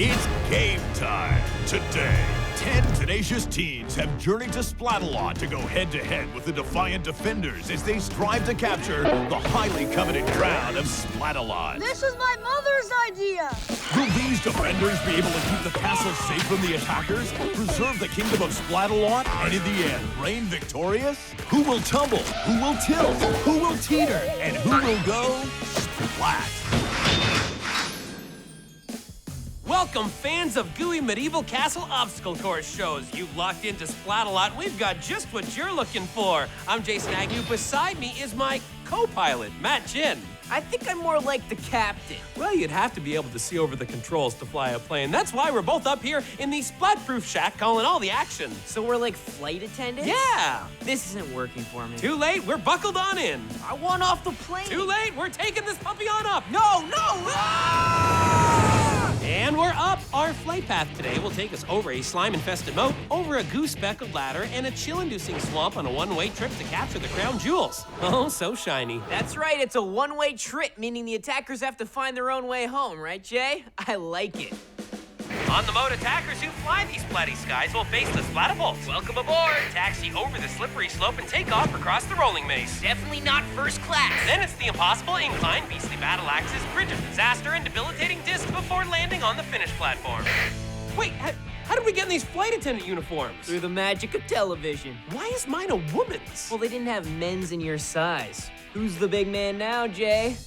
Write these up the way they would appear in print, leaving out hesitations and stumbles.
It's game time. Today, 10 tenacious teens have journeyed to Splatalot to go head-to-head with the defiant Defenders as they strive to capture the highly coveted crown of Splatalot. This was my mother's idea! Will these Defenders be able to keep the castle safe from the attackers, preserve the kingdom of Splatalot, and in the end, reign victorious? Who will tumble? Who will tilt? Who will teeter? And who will go splat? Welcome, fans of gooey medieval castle obstacle course shows. You've locked into Splatalot. We've got just what you're looking for. I'm Jason Agnew. Beside me is my co-pilot, Matt Chin. I think I'm more like the captain. Well, you'd have to be able to see over the controls to fly a plane. That's why we're both up here in the splat-proof shack calling all the action. So we're like flight attendants? Yeah! This isn't working for me. Too late, we're buckled on in. I want off the plane. Too late, we're taking this puppy on up. No, no! And we're up. Our flight path today will take us over a slime-infested moat, over a goose-speckled ladder, and a chill-inducing swamp on a one-way trip to capture the crown jewels. Oh, so shiny. That's right, it's a one-way trip, meaning the attackers have to find their own way home, right, Jay? I like it. On the Moat, attackers who fly these splatty skies will face the Splatipulse. Welcome aboard. Taxi over the slippery slope and take off across the rolling maze. Definitely not first class. Then it's the impossible incline, beastly battle axes, bridge of disaster, and debilitating disc before landing on the finish platform. Wait, how did we get in these flight attendant uniforms? Through the magic of television. Why is mine a woman's? Well, they didn't have men's in your size. Who's the big man now, Jay?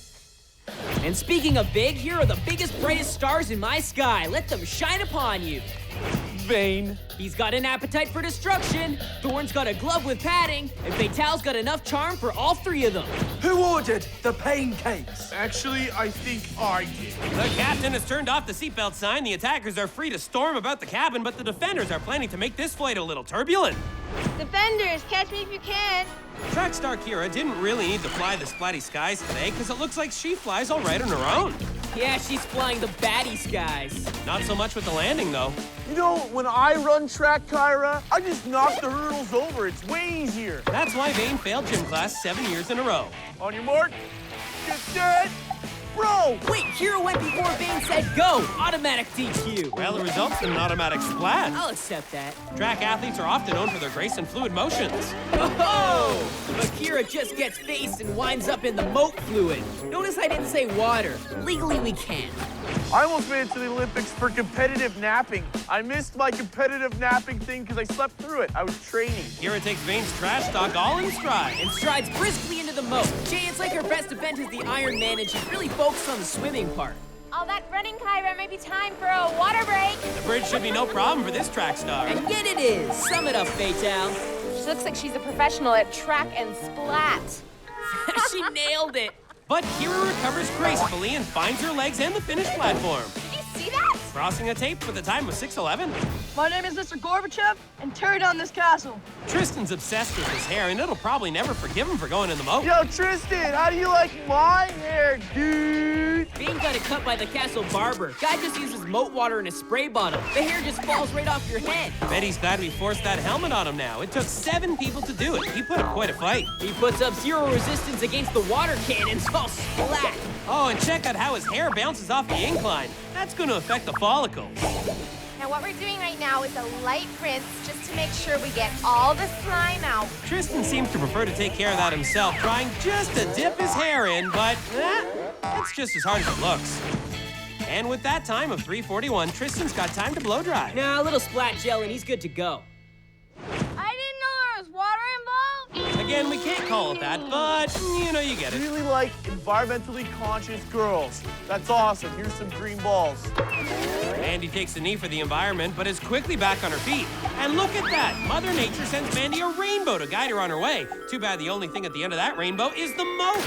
And speaking of big, here are the biggest, brightest stars in my sky. Let them shine upon you. Vain. He's got an appetite for destruction. Thorn's got a glove with padding. And Fatal's got enough charm for all three of them. Who ordered the pancakes? Actually, I think I did. The captain has turned off the seatbelt sign. The attackers are free to storm about the cabin, but the Defenders are planning to make this flight a little turbulent. Defenders, catch me if you can. Track star Kira didn't really need to fly the splatty skies today because it looks like she flies all right on her own. Yeah, she's flying the baddie skies. Not so much with the landing, though. You know, when I run track, Kyra, I just knock the hurdles over. It's way easier. That's why Vane failed gym class 7 years in a row. On your mark, get set, bro! Wait, Kira went before Vane said go. Automatic DQ. Well, the result's in an automatic splat. I'll accept that. Track athletes are often known for their grace and fluid motions. Oh! But Kira just gets faced and winds up in the moat fluid. Notice I didn't say water. Legally, we can. I almost made it to the Olympics for competitive napping. I missed my competitive napping thing because I slept through it. I was training. Kira takes Vane's trash talk all in stride. And strides briskly into the moat. Jay, it's like her best event is the Iron Man and she's really focused on the swimming part. All that running, Kyra, may be time for a water break. The bridge should be no problem for this track star. And yet it is. Sum it up, Fatal. She looks like she's a professional at track and splat. She nailed it. But Kira recovers gracefully and finds her legs and the finish platform. Did you see that? Crossing a tape for the time of 6:11. My name is Mr. Gorbachev, and tear down this castle. Tristan's obsessed with his hair, and it'll probably never forgive him for going in the moat. Yo, Tristan, how do you like my hair, dude? Vane got it cut by the castle barber. Guy just uses moat water in a spray bottle. The hair just falls right off your head. Betty's glad we forced that helmet on him now. It took 7 people to do it. He put up quite a fight. He puts up 0 resistance against the water cannons. All splat. Oh, and check out how his hair bounces off the incline. That's going to affect the follicles. Now what we're doing right now is a light rinse just to make sure we get all the slime out. Tristan seems to prefer to take care of that himself, trying just to dip his hair in, but it's just as hard as it looks. And with that time of 3:41, Tristan's got time to blow dry. Nah, a little splat gel and he's good to go. I didn't know there was water involved. Again, we can't call it that, but you know, you get it. Really like environmentally conscious girls. That's awesome. Here's some green balls. Mandy takes a knee for the environment, but is quickly back on her feet. And look at that! Mother Nature sends Mandy a rainbow to guide her on her way. Too bad the only thing at the end of that rainbow is the moat.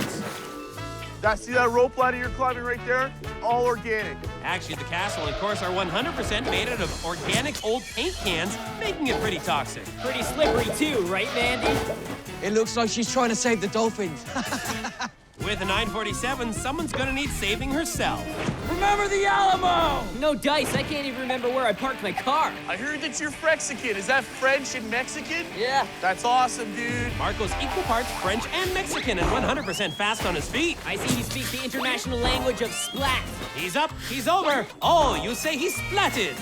See that rope ladder you're climbing right there? All organic. Actually, the castle and course are 100% made out of organic old paint cans, making it pretty toxic. Pretty slippery too, right, Mandy? It looks like she's trying to save the dolphins. With a 947, someone's gonna need saving herself. Remember the Alamo! No dice, I can't even remember where I parked my car. I heard that you're Frexican. Is that French and Mexican? Yeah. That's awesome, dude. Marco's equal parts French and Mexican and 100% fast on his feet. I see he speaks the international language of splats. He's up, he's over. Oh, you say he's splatted.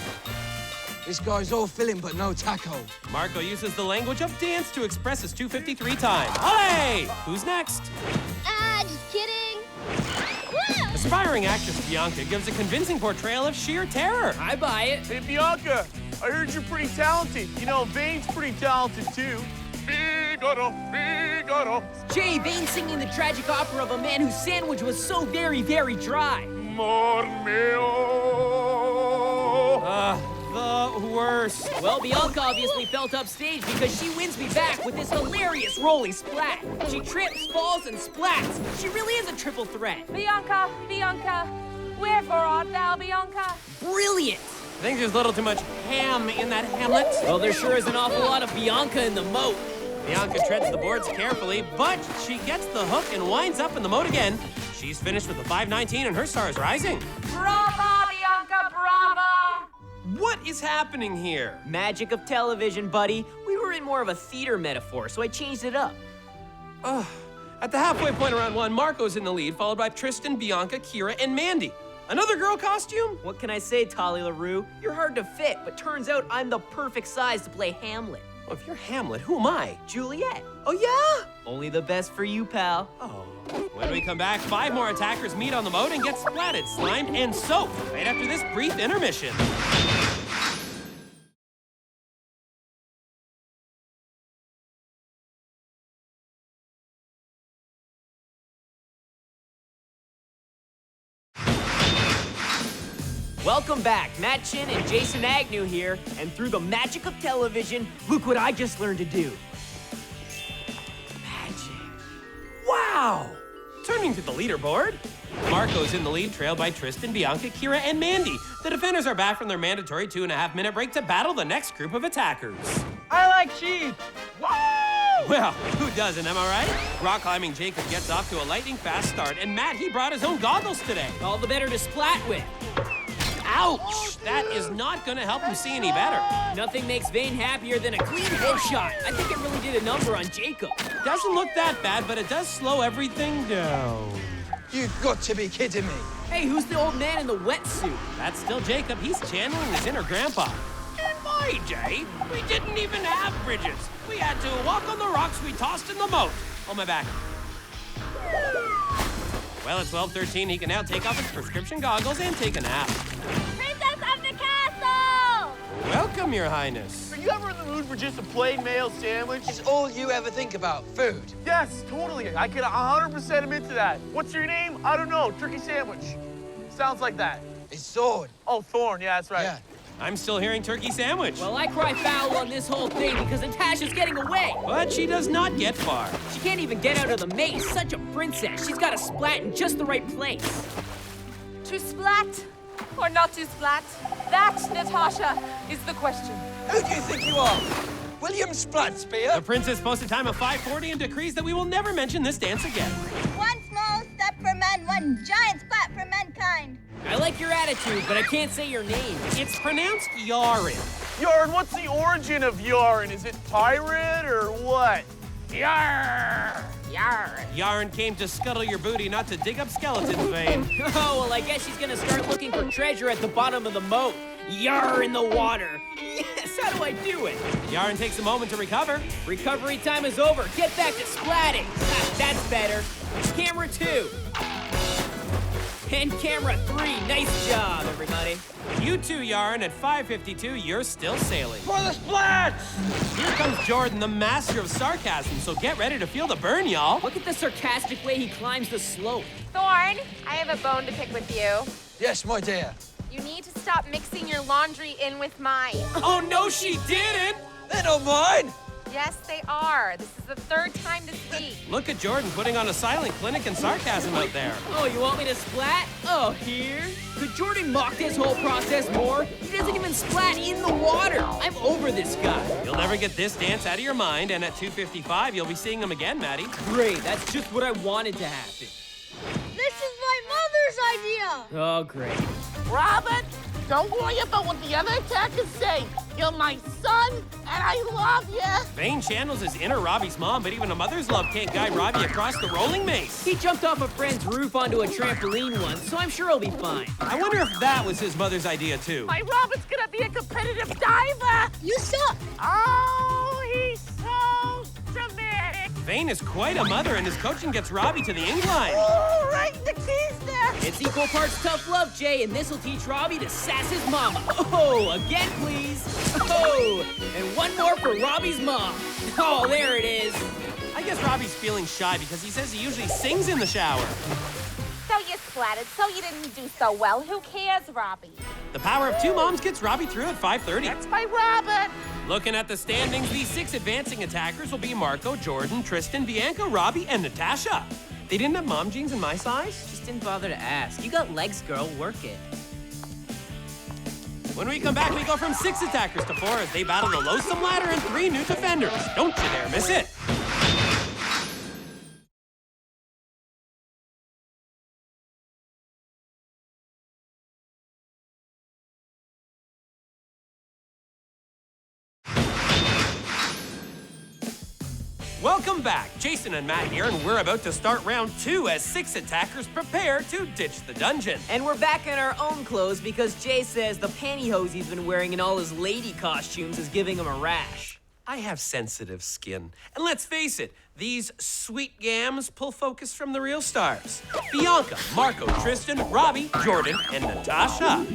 This guy's all filling but no taco. Marco uses the language of dance to express his 253 time. Hey! Who's next? Just kidding. Aspiring actress Bianca gives a convincing portrayal of sheer terror. I buy it. Hey, Bianca, I heard you're pretty talented. You know, Vane's pretty talented, too. Figaro, Figaro. Jay, Vane singing the tragic opera of a man whose sandwich was so very, very dry. The worst. Well, Bianca obviously felt upstage because she wins me back with this hilarious rolling splat. She trips, falls, and splats. She really is a triple threat. Bianca, Bianca, wherefore art thou, Bianca? Brilliant. I think there's a little too much ham in that Hamlet. Well, there sure is an awful lot of Bianca in the moat. Bianca treads the boards carefully, but she gets the hook and winds up in the moat again. She's finished with a 519 and her star is rising. Brava, Bianca, brava! What is happening here? Magic of television, buddy. We were in more of a theater metaphor, so I changed it up. At the halfway point of round one, Marco's in the lead, followed by Tristan, Bianca, Kira, and Mandy. Another girl costume? What can I say, Tolly LaRue? You're hard to fit, but turns out I'm the perfect size to play Hamlet. Well, if you're Hamlet, who am I? Juliet. Oh, yeah? Only the best for you, pal. Oh. When we come back, 5 more attackers meet on the moat and get splatted, slimed, and soaked right after this brief intermission. Welcome back. Matt Chin and Jason Agnew here, and through the magic of television, look what I just learned to do. Magic. Wow! Turning to the leaderboard, Marco's in the lead, trailed by Tristan, Bianca, Kira, and Mandy. The defenders are back from their mandatory 2.5-minute break to battle the next group of attackers. I like sheep. Well, who doesn't, am I right? Rock climbing Jacob gets off to a lightning fast start, and Matt, he brought his own goggles today. All the better to splat with. Ouch! That is not gonna help him see any better. Nothing makes Vane happier than a clean headshot. I think it really did a number on Jacob. Doesn't look that bad, but it does slow everything down. You've got to be kidding me. Hey, who's the old man in the wetsuit? That's still Jacob. He's channeling his inner grandpa. In my day, we didn't even have bridges. We had to walk on the rocks we tossed in the moat. On my back. Well, at 12:13, he can now take off his prescription goggles and take a nap. Princess of the castle! Welcome, Your Highness. Are you ever in the mood for just a plain male sandwich? It's all you ever think about, food. Yes, totally. I can 100% admit to that. What's your name? I don't know. Turkey sandwich. Sounds like that. It's sword. Oh, Thorn. Yeah, that's right. Yeah. I'm still hearing turkey sandwich. Well, I cry foul on this whole thing because Natasha's getting away. But she does not get far. She can't even get out of the maze. Such a princess. She's got to splat in just the right place. To splat or not to splat? That, Natasha, is the question. Who do you think you are? William Spratspear? The princess posted time of 5:40 and decrees that we will never mention this dance again. One small step for man, one giant splat for mankind. I like your attitude, but I can't say your name. It's pronounced Yarin. Yarn, what's the origin of yarn? Is it pirate or what? Yarn. Yarn came to scuttle your booty, not to dig up skeletons, Vane. Oh, well, I guess she's gonna start looking for treasure at the bottom of the moat. Yar in the water. Yes, how do I do it? Yarn takes a moment to recover. Recovery time is over. Get back to splatting. Ah, that's better. Camera 2. And camera 3. Nice job, everybody. You two, Yarn, at 5:52, you're still sailing. For the splats! Here comes Jordan, the master of sarcasm, so get ready to feel the burn, y'all. Look at the sarcastic way he climbs the slope. Thorn, I have a bone to pick with you. Yes, my dear. You need to stop mixing your laundry in with mine. Oh, no, she didn't! They're not mine! Yes, they are. This is the 3rd time this week. Look at Jordan putting on a silent clinic in sarcasm out there. Oh, you want me to splat? Oh, here? Could Jordan mock this whole process more? He doesn't even splat in the water. I'm over this guy. You'll never get this dance out of your mind, and at 2:55, you'll be seeing him again, Maddie. Great, that's just what I wanted to happen. This is my mother's idea. Oh, great. Robert, don't worry about what the other attackers say. You're my son, and I love you. Vane channels his inner Robbie's mom, but even a mother's love can't guide Robbie across the rolling maze. He jumped off a friend's roof onto a trampoline once, so I'm sure he'll be fine. I wonder if that was his mother's idea, too. My Robert's gonna be a competitive diver. You suck. Oh, he's so dramatic. Vane is quite a mother, and his coaching gets Robbie to the incline. Oh, right in the keys there. It's equal parts tough love, Jay, and this'll teach Robbie to sass his mama. Oh, again, please. Oh, and one more for Robbie's mom. Oh, there it is. I guess Robbie's feeling shy because he says he usually sings in the shower. So you splatted, so you didn't do so well. Who cares, Robbie? The power of two moms gets Robbie through at 5:30. That's my Robert. Looking at the standings, these 6 advancing attackers will be Marco, Jordan, Tristan, Bianca, Robbie, and Natasha. They didn't have mom jeans in my size? Just didn't bother to ask. You got legs, girl. Work it. When we come back, we go from 6 attackers to 4 as they battle the loathsome ladder and 3 new defenders. Don't you dare miss it. Welcome back. Jason and Matt here, and we're about to start round 2 as 6 attackers prepare to ditch the dungeon. And we're back in our own clothes because Jay says the pantyhose he's been wearing in all his lady costumes is giving him a rash. I have sensitive skin. And let's face it, these sweet gams pull focus from the real stars. Bianca, Marco, Tristan, Robbie, Jordan, and Natasha.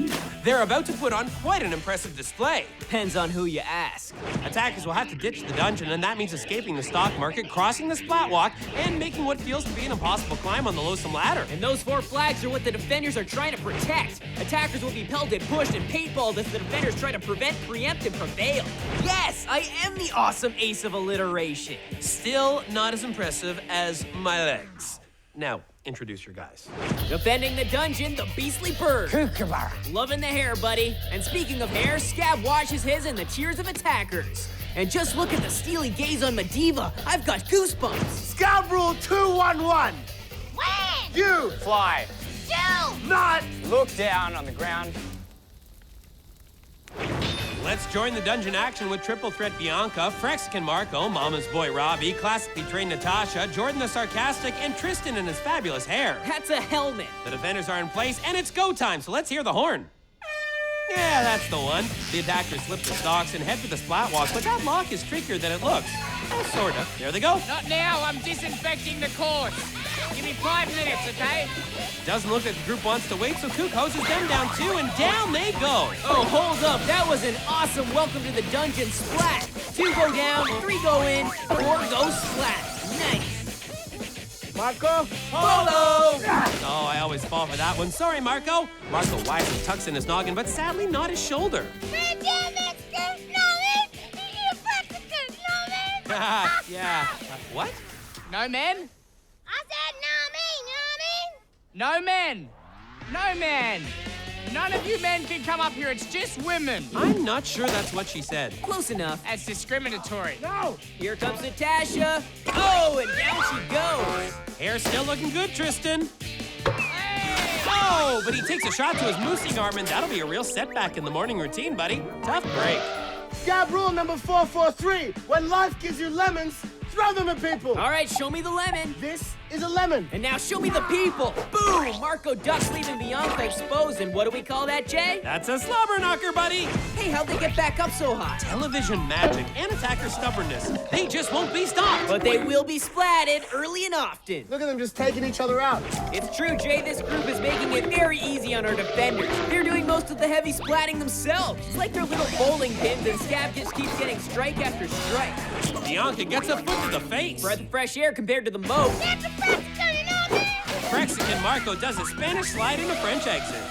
They're about to put on quite an impressive display. Depends on who you ask. Attackers will have to ditch the dungeon, and that means escaping the stock market, crossing the splat walk, and making what feels to be an impossible climb on the loathsome ladder. And those 4 flags are what the defenders are trying to protect. Attackers will be pelted, pushed, and paintballed as the defenders try to prevent, preempt, and prevail. Yes, I am the awesome ace of alliteration. Still not as impressive as my legs. Now, introduce your guys. Defending the dungeon, the beastly bird. Kookaburra. Loving the hair, buddy. And speaking of hair, Scab washes his in the cheers of attackers. And just look at the steely gaze on Mediva. I've got goosebumps. Scout rule 211. When? You Fly. Do! not. Look down on the ground. Let's join the dungeon action with triple threat Bianca, Frexican Marco, Mama's boy Robbie, classically trained Natasha, Jordan the sarcastic, and Tristan in his fabulous hair. That's a helmet. The defenders are in place, and it's go time, so let's hear the horn. Yeah, that's the one. The attackers slip the stalks and head for the splat walk, but that lock is trickier than it looks. Oh, sorta. There they go. Not now. I'm disinfecting the course. Give me 5 minutes, okay? Doesn't look like the group wants to wait, so Kook hoses them down too, and down they go. Oh, hold up. That was an awesome welcome to the dungeon splat. 2 go down, 3 go in, 4 go splat. Nice. Marco. Polo! Oh, I always fall for that one. Sorry, Marco. Marco wisely tucks in his noggin, but sadly not his shoulder. Yeah. What? No men? I said No men. No men. None of you men can come up here. It's just women. I'm not sure that's what she said. Close enough. That's discriminatory. No. Here comes Natasha. Oh, and down she goes. Hair's still looking good, Tristan. Oh, but he takes a shot to his moosing arm, and that'll be a real setback in the morning routine, buddy. Tough break. Scab rule number 443. When life gives you lemons, throw them at people. All right, show me the lemon. This is a lemon. And now show me the people. Boom! Marco ducks, leaving Bianca exposed. And what do we call that, Jay? That's a slobber knocker, buddy. Hey, how'd they get back up so high? Television magic and attacker stubbornness. They just won't be stopped. But they will be splatted early and often. Look at them just taking each other out. It's true, Jay. This group is making it very easy on our defenders. They're doing most of the heavy splatting themselves. It's like they're little bowling pins, and Scab just keeps getting strike after strike. Bianca gets a foot to the face. Breath of fresh air compared to the Moat. Frexican Marco does a Spanish slide and a French exit.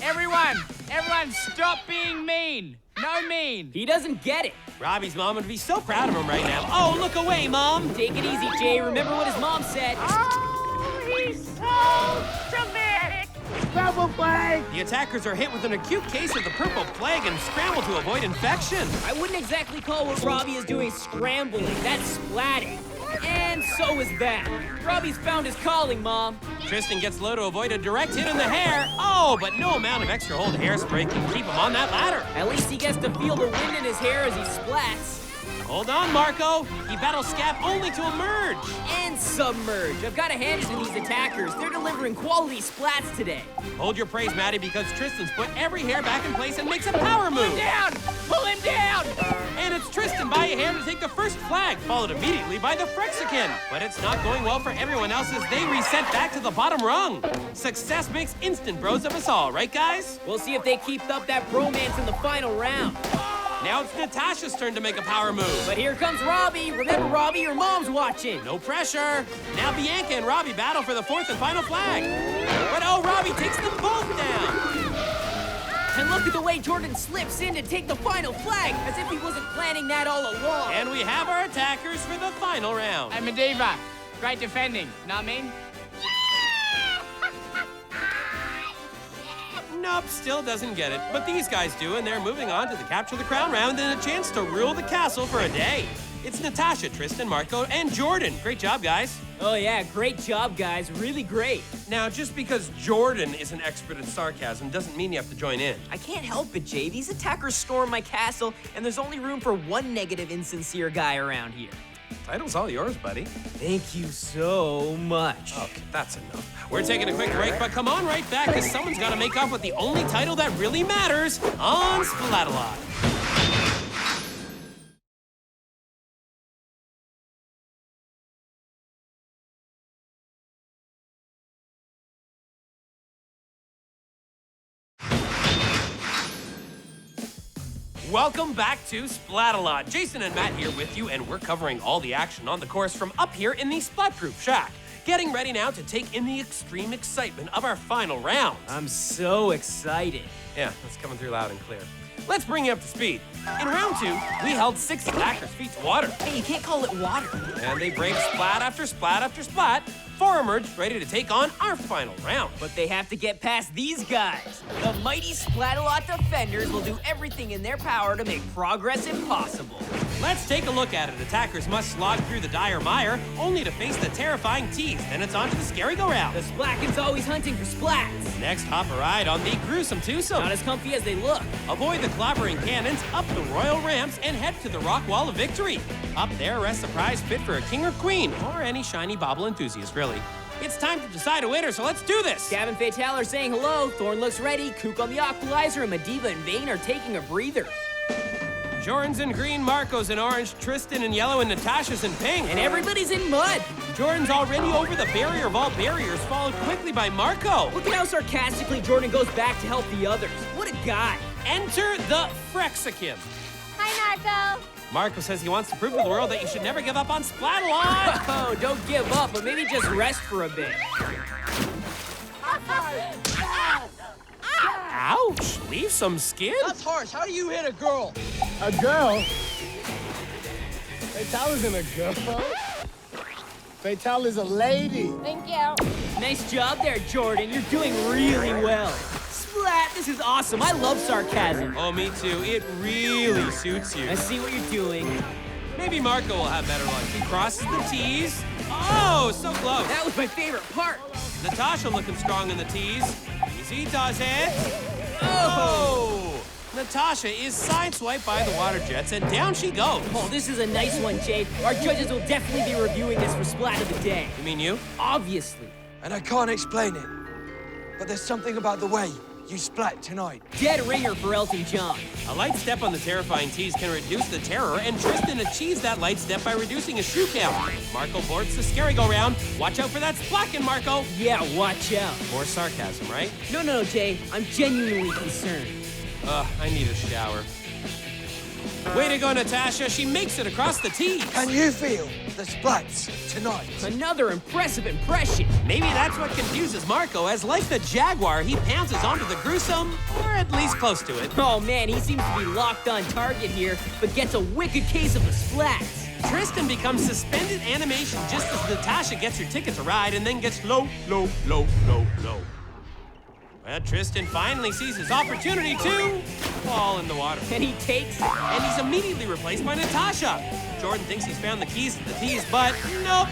Everyone, stop being mean. No mean. He doesn't get it. Robbie's mom would be so proud of him right now. Oh, look away, Mom. Take it easy, Jay. Remember what his mom said. Oh, he's so dramatic. Purple plague. The attackers are hit with an acute case of the purple plague and scramble to avoid infection. I wouldn't exactly call what Robbie is doing scrambling. That's splatting. And so is that. Robbie's found his calling, Mom. Tristan gets low to avoid a direct hit in the hair. Oh, but no amount of extra hold hairspray can keep him on that ladder. At least he gets to feel the wind in his hair as he splats. Hold on, Marco. He battles Scab only to emerge. And submerge. I've got to hand it to these attackers. They're delivering quality splats today. Hold your praise, Maddie, because Tristan's put every hair back in place and makes a power move. Pull him down! Pull him down! And it's Tristan by a hair to take the first flag, followed immediately by the Frexican. But it's not going well for everyone else as they reset back to the bottom rung. Success makes instant bros of us all, right, guys? We'll see if they keep up that bromance in the final round. Now it's Natasha's turn to make a power move. But here comes Robbie. Remember, Robbie, your mom's watching. No pressure. Now Bianca and Robbie battle for the fourth and final flag. But oh, Robbie takes them both down. And look at the way Jordan slips in to take the final flag, as if he wasn't planning that all along. And we have our attackers for the final round. Hey, Medivh, great defending, know what I mean? Nope, still doesn't get it. But these guys do, and they're moving on to the Capture the Crown round and a chance to rule the castle for a day. It's Natasha, Tristan, Marco, and Jordan. Great job, guys. Oh, yeah, great job, guys. Really great. Now, just because Jordan is an expert at sarcasm doesn't mean you have to join in. I can't help it, Jay. These attackers storm my castle, and there's only room for one negative, insincere guy around here. Title's all yours, buddy. Thank you so much. Okay, that's enough. We're taking a quick break, but come on right back, because someone's got to make off with the only title that really matters on Splatalot. Welcome back to Splatalot. Jason and Matt here with you, and we're covering all the action on the course from up here in the Splat-proof shack. Getting ready now to take in the extreme excitement of our final round. I'm so excited. Yeah, that's coming through loud and clear. Let's bring you up to speed. In round 2, we held 6 attackers' feet to water. Hey, you can't call it water. And they break splat after splat after splat. 4 emerged, ready to take on our final round. But they have to get past these guys. The mighty Splatalot Defenders will do everything in their power to make progress impossible. Let's take a look at it. Attackers must slog through the dire mire, only to face the terrifying tease. Then it's on to the scary go-round. The Splatkin's always hunting for splats. Next, hop a ride on the gruesome twosome. Not as comfy as they look. Avoid the clobbering cannons, up the royal ramps, and head to the rock wall of victory. Up there rests a prize fit for a king or queen, or any shiny bauble enthusiast, really. It's time to decide a winner, so let's do this! Gab and Fatal are saying hello, Thorn looks ready, Kook on the Aqualizer, and Medivh and Vane are taking a breather. Jordan's in green, Marco's in orange, Tristan in yellow, and Natasha's in pink. And everybody's in mud. Jordan's already over the barrier of all barriers, followed quickly by Marco. Look at how sarcastically Jordan goes back to help the others. What a guy. Enter the Frexican. Hi, Marco. Marco says he wants to prove to the world that you should never give up on Splatalot. Oh, don't give up, but maybe just rest for a bit. Ouch, leave some skin. That's harsh. How do you hit a girl? A girl? Fatal isn't a girl. Fatal is a lady. Thank you. Nice job there, Jordan. You're doing really well. Splat, this is awesome. I love sarcasm. Oh, me too. It really suits you. I see what you're doing. Maybe Marco will have better luck. He crosses the T's. Oh, so close. That was my favorite part. Natasha looking strong in the T's. Easy does it. Oh! Natasha is sideswiped by the water jets, and down she goes. Oh, this is a nice one, Jade. Our judges will definitely be reviewing this for Splat of the Day. You mean you? Obviously. And I can't explain it, but there's something about the way you splat tonight. Dead ringer for Elton John. A light step on the terrifying T's can reduce the terror, and Tristan achieves that light step by reducing his shoe count. Marco boards the scary go-round. Watch out for that splackin', Marco. Yeah, watch out. More sarcasm, right? No, Jay. I'm genuinely concerned. I need a shower. Way to go, Natasha. She makes it across the T's. Can you feel the splats tonight? Another impressive impression. Maybe that's what confuses Marco, as like the Jaguar, he pounces onto the gruesome, or at least close to it. Oh man, he seems to be locked on target here, but gets a wicked case of the splats. Tristan becomes suspended animation just as Natasha gets her ticket to ride and then gets low, low, low, low, low. Well, Tristan finally sees his opportunity to fall in the water. And he takes it. And he's immediately replaced by Natasha. Jordan thinks he's found the keys to the tees, but nope.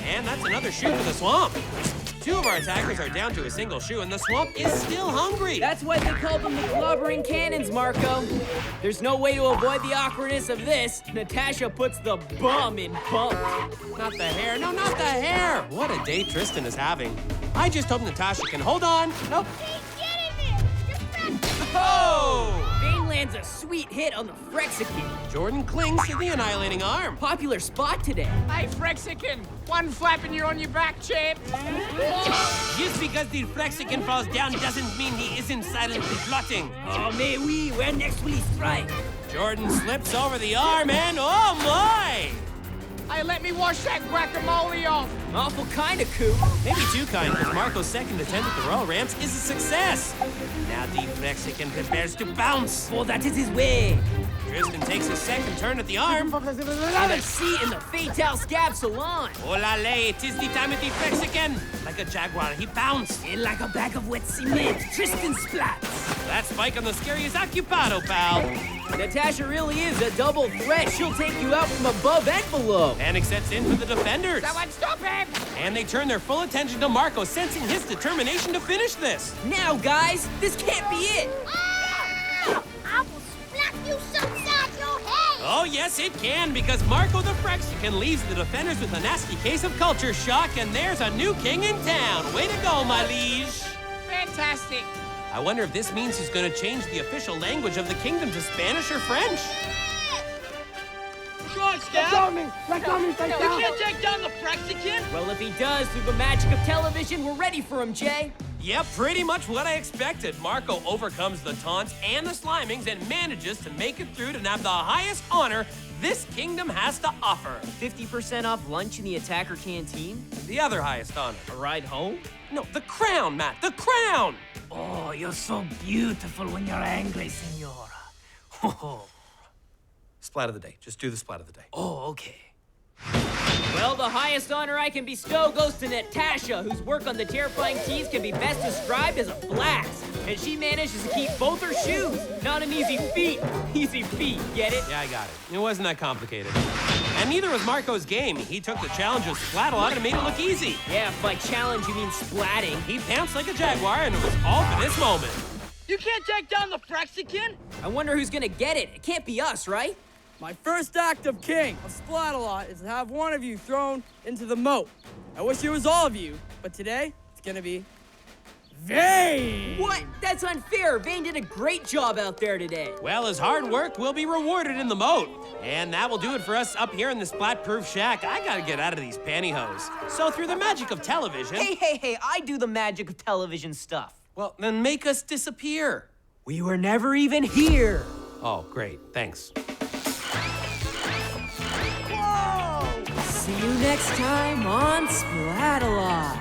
And that's another shoe to the swamp. 2 of our attackers are down to a single shoe, and the swamp is still hungry. That's why they call them the clobbering cannons, Marco. There's no way to avoid the awkwardness of this. Natasha puts the bum in bump. Not the hair. No, not the hair. What a day Tristan is having. I just hope Natasha can hold on. Nope. Oh! Vane lands a sweet hit on the Frexican. Jordan clings to the annihilating arm. Popular spot today. Hey, Frexican, one flap and you're on your back, champ. Just because the Frexican falls down doesn't mean he isn't silently plotting. Oh, mais oui, where next will he strike? Jordan slips over the arm and oh my! Hey, let me wash that guacamole off. Awful kind of coup. Maybe too kind, because Marco's second attempt at the royal ramps is a success. Now the Mexican prepares to bounce. Oh, that is his way. Tristan takes his second turn at the arm. And a seat in the Fatal Scab Salon. Olale, it is the time of the Mexican. Like a jaguar, he bounced. And like a bag of wet cement, Tristan splats. That spike on the scary is occupado, pal. Natasha really is a double threat. She'll take you out from above and below. Panic sets in for the defenders. Someone stop him! And they turn their full attention to Marco, sensing his determination to finish this. Now, guys, this can't be it. I will splat you upside your head! Oh, yes, it can, because Marco the Frexican leaves the defenders with a nasty case of culture shock, and there's a new king in town. Way to go, my liege. Fantastic. I wonder if this means he's going to change the official language of the kingdom to Spanish or French. Come on, Scout! Let go of me! You can't take down the Frexican! Well, if he does, through the magic of television, we're ready for him, Jay. Yep, pretty much what I expected. Marco overcomes the taunts and the slimings and manages to make it through to nab the highest honor this kingdom has to offer. 50% off lunch in the attacker canteen? The other highest honor. A ride home? No, the crown, Matt, the crown! Oh, you're so beautiful when you're angry, senora. Splat of the day. Just do the splat of the day. Oh, okay. Well, the highest honor I can bestow goes to Natasha, whose work on the terrifying tees can be best described as a blast. And she manages to keep both her shoes. Not an easy feat. Easy feat, get it? Yeah, I got it. It wasn't that complicated. And neither was Marco's game. He took the challenge of Splatalot and made it look easy. Yeah, if by challenge you mean splatting. He pounced like a jaguar, and it was all for this moment. You can't take down the Frexican? I wonder who's gonna get it. It can't be us, right? My first act of King of Splatalot is to have one of you thrown into the moat. I wish it was all of you, but today it's gonna be Vane! What? That's unfair. Vane did a great job out there today. Well, his hard work will be rewarded in the moat. And that will do it for us up here in the splat-proof shack. I gotta get out of these pantyhose. So through the magic of television... Hey, I do the magic of television stuff. Well, then make us disappear. We were never even here. Oh, great. Thanks. See you next time on Splatalot.